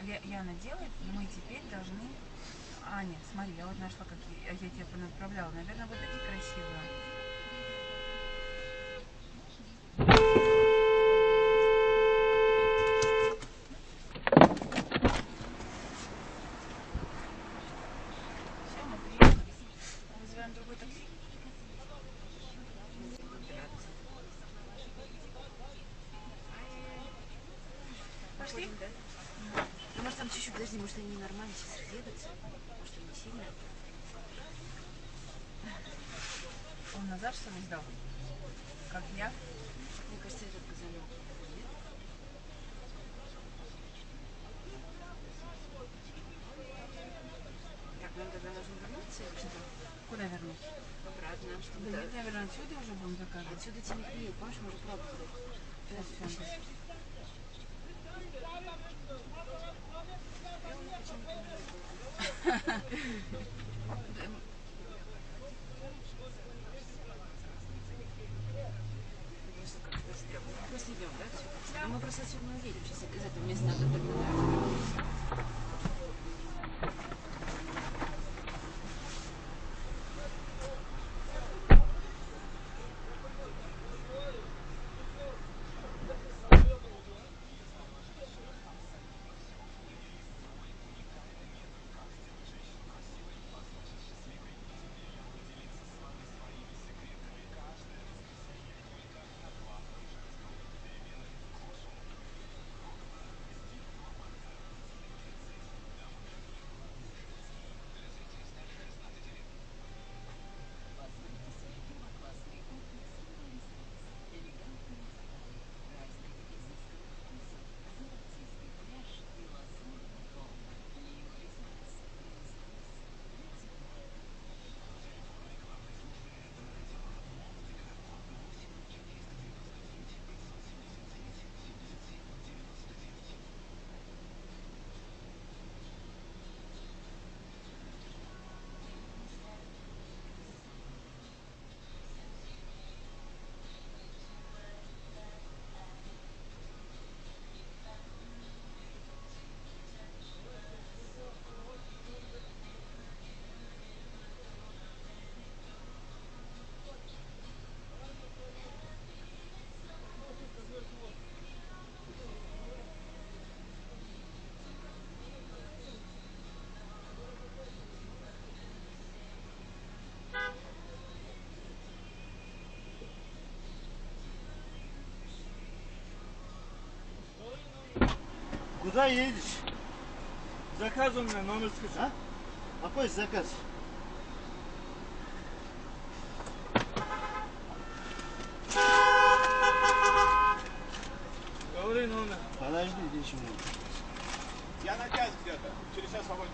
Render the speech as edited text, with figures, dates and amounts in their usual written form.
Яна делает, мы теперь должны... Аня, смотри, я вот нашла, какие я тебе понаправляла. Наверное, вот такие красивые. Все, мы приехали. Вызываем другой такси. Пошли? Ну, может, там чуть-чуть, подожди, может, они нормально сейчас разъедутся? Может, не сильно? Он назад, что ли, сдал? Как я? Мне кажется, этот газанул. Нет? Так, нам тогда нужно вернуться или что? Куда вернуть? Обратно, чтобы... Да нет, наверное, отсюда уже будем заказывать. Отсюда темнеет, помнишь, мы уже пробовали. Сейчас. Просто идем, да? Да. Мы просто отсюда не увидим. Сейчас из этого места надо догнать. Куда едешь? Заказ у меня, номер скажи. А? Какой заказ? Говори номер. Подожди, еще минуту. Я на час где-то. Через час свободен.